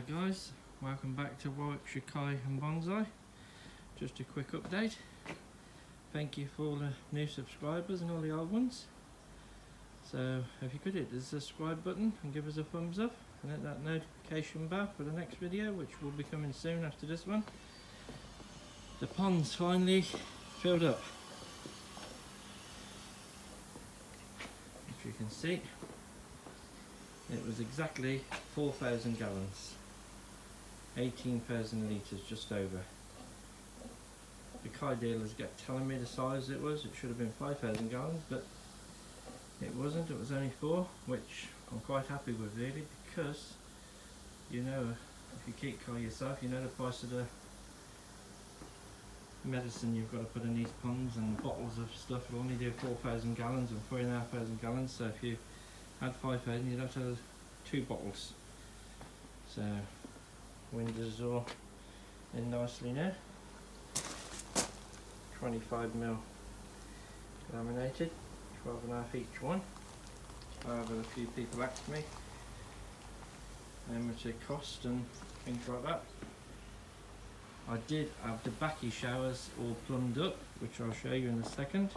Hello guys, welcome back to Warwickshire Koi Bonsai. Just a quick update. Thank you for all the new subscribers and all the old ones. So if you could hit the subscribe button and give us a thumbs up and hit that notification bell for the next video, which will be coming soon after this one. The pond's finally filled up. If you can see, it was exactly 4,000 gallons, 18,000 litres just over. The Koi dealers kept telling me the size it was. It should have been 5,000 gallons, but it wasn't. It was only 4, which I'm quite happy with really, because you know, if you keep Koi yourself, you know the price of the medicine you've got to put in these ponds, and bottles of stuff will only do 4,000 gallons and 3,500 gallons. So if you had 5,000, you'd have to have 2 bottles. So windows all in nicely now. 25mm laminated, 12.5 each one. I have a few people asked me how much they cost and things like that. I did have the bakki showers all plumbed up, which I'll show you in a second.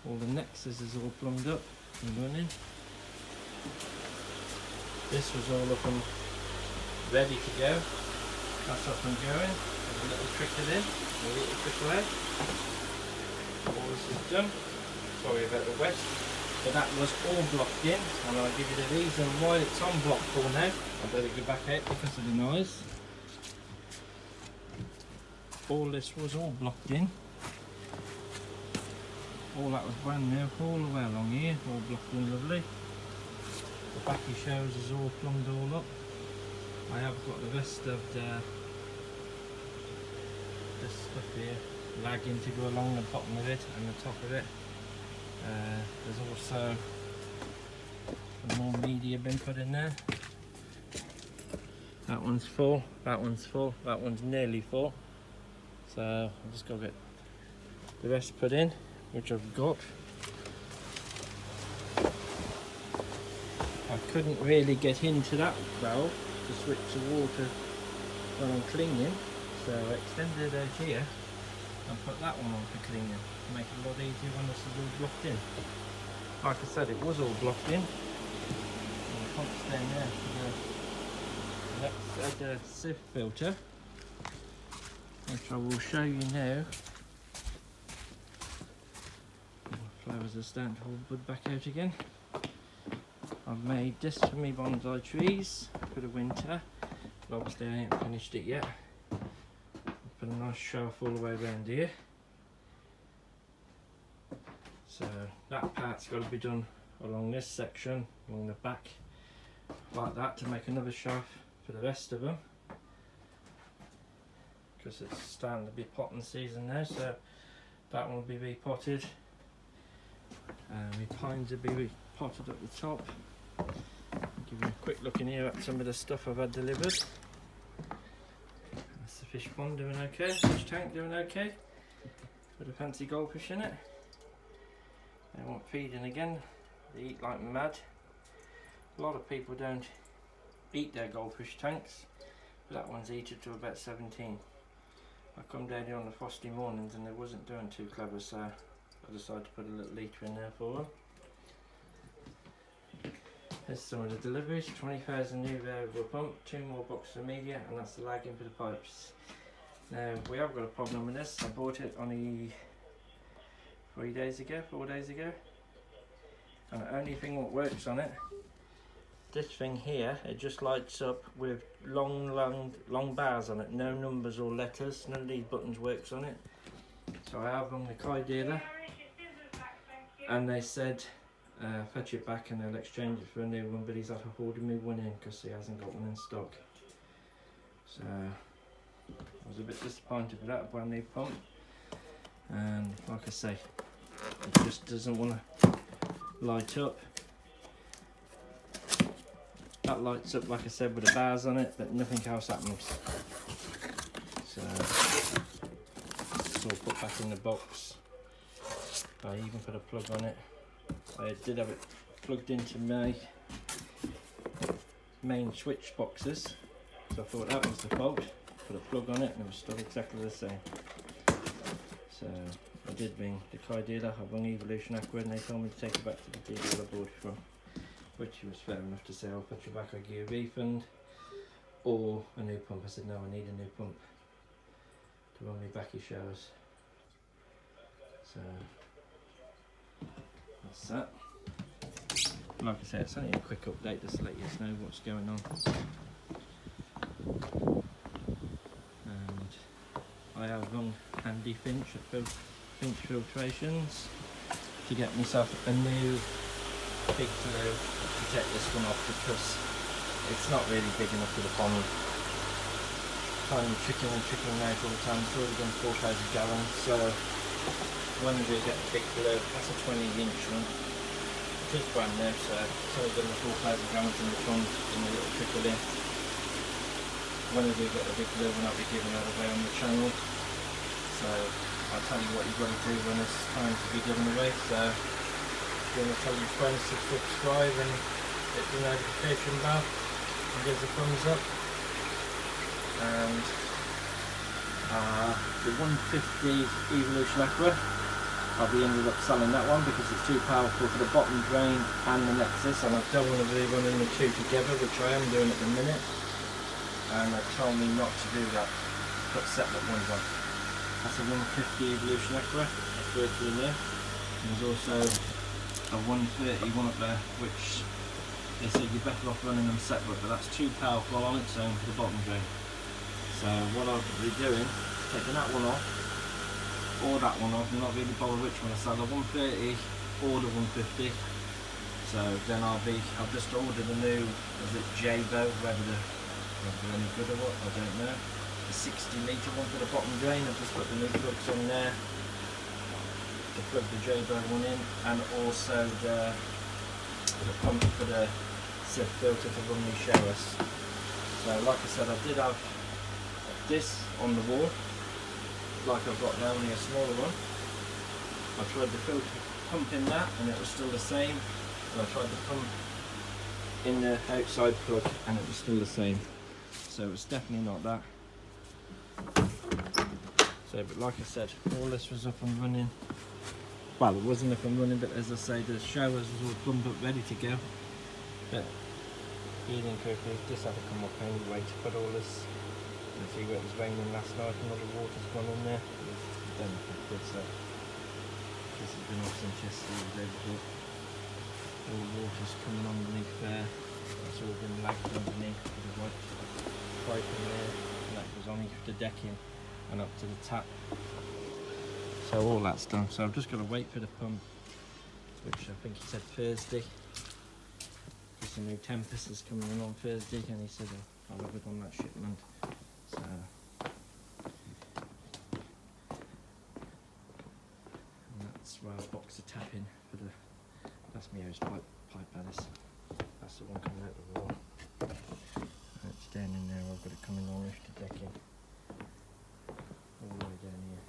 All the nexus is all plumbed up and running. This was all up and ready to go. That's up and going. There's a little trickle in, a little trickle out. All this is done. Sorry about the wet. But that was all blocked in, and I'll give you the reason why it's on block for now. I better go back out because of the noise. All this was all blocked in. All that was brand new, all the way along here, all blocked in lovely. The bakki showers is all plumbed all up. I have got the rest of this stuff here lagging to go along the bottom of it and the top of it. There's also some more media been put in there. That one's full, that one's full, that one's nearly full. So I've just got to get the rest put in, which I've got. I couldn't really get into that valve to switch the water when I'm cleaning, so I extended it out here and put that one on for cleaning to make it a lot easier when this is all blocked in. Like I said, it was all blocked in. And the pump's down there for the sieve filter, which I will show you now. The flowers are starting to all bud back out again. I've made this for me bonsai trees for the winter, but obviously I ain't finished it yet. I've put a nice shelf all the way around here. So that part's got to be done along this section, along the back, like that, to make another shelf for the rest of them. Because it's starting to be potting season now, so that one will be repotted. My pines will be repotted at the top. Give you a quick look in here at some of the stuff I've had delivered. That's the fish pond doing okay, fish tank doing okay. With a fancy goldfish in it. They want feeding again, they eat like mad. A lot of people don't eat their goldfish tanks, but that one's eaten to about 17. I come down here on the frosty mornings and it wasn't doing too clever, so I decided to put a little litre in there for them. Here's some of the deliveries. 20,000 new variable pump, 2 more boxes of media, and that's the lagging for the pipes. Now we have got a problem with this. I bought it only 4 days ago, and the only thing that works on it, this thing here, it just lights up with long bars on it, no numbers or letters. None of these buttons works on it. So I have rung the Koi dealer, and they said fetch it back and they'll exchange it for a new one, but he's had to order me one in because he hasn't got one in stock. So I was a bit disappointed with that, a brand new pump, and like I say, it just doesn't want to light up. That lights up, like I said, with the bars on it, but nothing else happens. So it's all put back in the box. I even put a plug on it. I did have it plugged into my main switch boxes, So I thought that was the fault. Put a plug on it and it was still exactly the same. So I did ring the Koi dealer. I rung Evolution Aqua and they told me to take it back to the dealer I bought it from, which was fair enough to say, I'll put you back, I'll give you a refund or a new pump. I said no, I need a new pump to run my bakki showers. So that's that. Like I said, it's only a quick update just to let you know what's going on. And I have rung Andy Finch at Finch Filtrations to get myself a new big glue to take this one off, because it's not really big enough for the pond. Trying tricking out all the time. It's already done 4,000 gallons, so when we get the big glue, that's a 20-inch one. It's brand new, so it's only done the 4,000 gallons in the front and a little trickle in. When we do get the big glue, we'll not be giving that away on the channel. So I'll tell you what you've got to do when it's time to be given away. So if you want to tell your friends to subscribe and hit the notification bell and give us a thumbs up. And the 150 Evolution Aqua, I'll be ended up selling that one because it's too powerful for the bottom drain and the Nexus, and I don't want to be running the two together, which I am doing at the minute. And they told me not to do that, put separate ones on. That's a 150 Evolution Aqua, that's working there. There's also a 130 one up there, which they said you're better off running them separate, but that's too powerful on its own for the bottom drain. So what I'll be doing, taking that one off, or that one off, I'm not really bothered which one I sell, the 130 or the 150. So then I've just ordered a new, is it J-Bow, whether they're any good or what, I don't know. The 60 litre one for the bottom drain, I've just put the new plugs on there to plug the J-Bow one in, and also the pump for the sieve filter to run my showers. So like I said, I did have this on the wall, like I've got now, only a smaller one. I tried the filter pump in that and it was still the same, and I tried the pump in the outside plug and it was still the same. So it's definitely not that. So, but like I said, all this was up and running. Well, it wasn't up and running, but as I say, the showers was all plumbed up, ready to go. But heating quickly, just had to come up anyway to put all this. You see where it was raining last night and all the water's gone in there. It's done good, so this has been off since yesterday, the day before. All the water's coming underneath there. It's all been lagged underneath with the white pipe in there, and that goes on the decking and up to the tap. So all that's done. So I've just got to wait for the pump, which I think he said Thursday. Because the new Tempest is coming in on Thursday, and he said I'll have it on that shipment. So and that's where I box the tap in for the, that's my hose pipe that is. That's the one coming out the wall. And it's down in there, I've got it coming on with the decking. All the way down here.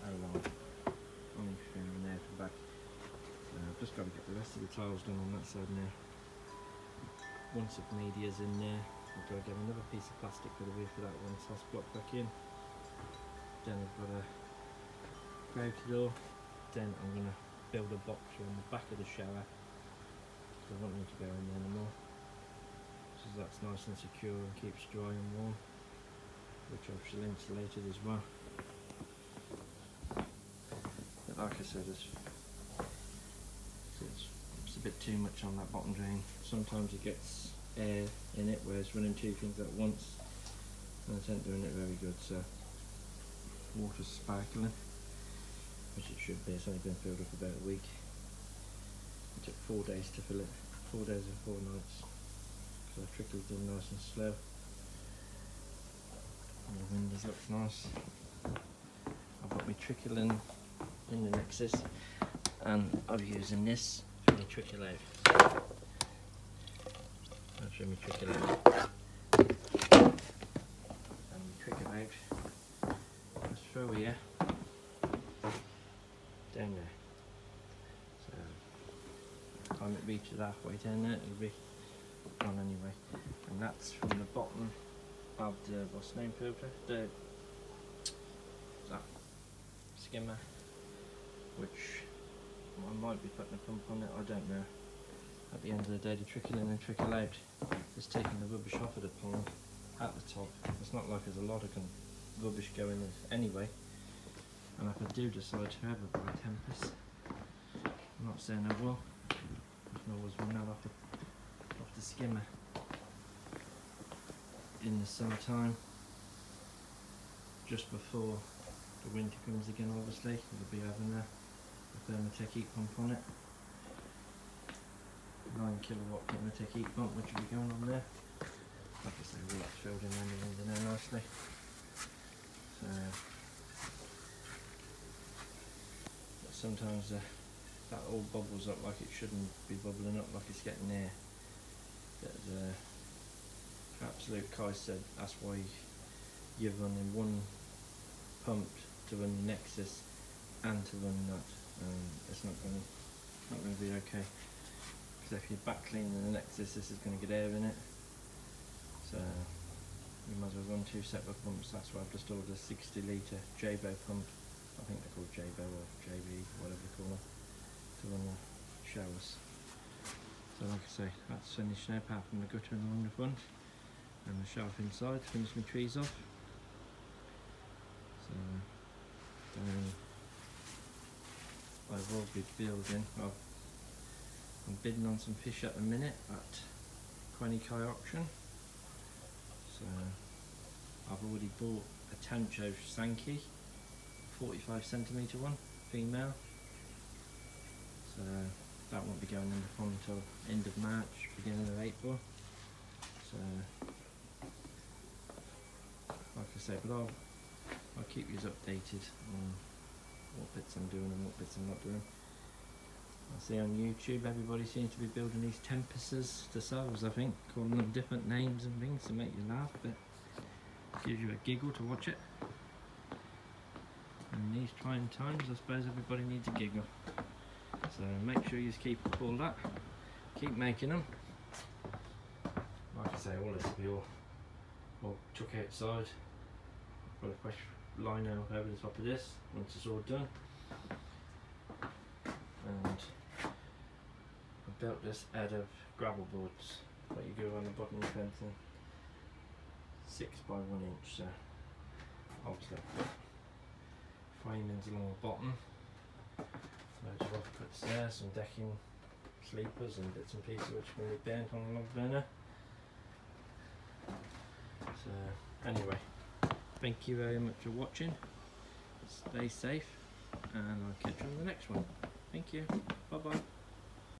Oh Lord. Only through in there for back. So I've just got to get the rest of the tiles done on that side now. Once the media's in there, I've got to get another piece of plastic for the roof of that one, so I'll block back in. Then I've got a gravity door. Then I'm going to build a box on the back of the shower. I don't need to go in there anymore. So that's nice and secure and keeps dry and warm, which I've still insulated as well. But like I said, it's a bit too much on that bottom drain. Sometimes it gets air in it where it's running two things at once, and it ain't doing it very good. So water's sparkling, which it should be. It's only been filled up about a week. It took 4 days to fill it, 4 days and 4 nights. So I trickled in nice and slow. And the windows look nice. I've got my trickle in the Nexus, and I'm using this for my trickle out. I'll show me trickle out. And my trickle out. Just through here. Down there. So time it reaches halfway down there, it'll be gone anyway. And that's from the bottom of the, what's the name, filter? That skimmer, which I might be putting a pump on it, I don't know. At the end of the day, the trickle in and trickle out is taking the rubbish off of the pond at the top. It's not like there's a lot of rubbish going in anyway. And if I do decide to ever buy Tempest, I'm not saying I will, I can always run that off the skimmer in the summertime, just before the winter comes again. Obviously we'll be having a Thermatech heat pump on it, 9 kilowatt Thermatech heat pump, which will be going on there. Like I say, all that's filled in around the end there nicely. So, but sometimes that all bubbles up like it shouldn't be bubbling up, like it's getting there. Absolute Kai said that's why you're running one pump to run the Nexus and to run that. It's not going to be okay. Because if you're back cleaning the Nexus, this is going to get air in it. So you might as well run 2 separate pumps. That's why I've just ordered a 60 litre Jabo pump. I think they're called Jabo or JB, whatever they call them, to run the showers. So like I say, that's finished now, apart from the gutter and along the front, and the shelf inside to finish my trees off. So I will be building. I'm bidding on some fish at the minute at Koi auction. So I've already bought a Tancho Sankey, 45cm one, female. So that won't be going in the pond until end of March, beginning of April. So like I say, but I'll keep you updated on what bits I'm doing and what bits I'm not doing. I see on YouTube everybody seems to be building these Tempests themselves, I think, calling them different names and things to make you laugh, but it gives you a giggle to watch it. And in these trying times, I suppose everybody needs a giggle. So make sure you keep all that, keep making them. Like I say, all this will be all took outside. Put a fresh lino over the top of this once it's all done. And I built this out of gravel boards that you go on the bottom of the fencing, 6 by 1 inch. So obviously I've put framings along the bottom, loads of offcuts there, some decking sleepers and bits and pieces which can be burnt on the log burner. So anyway, thank you very much for watching, stay safe, and I'll catch you on the next one. Thank you, bye bye.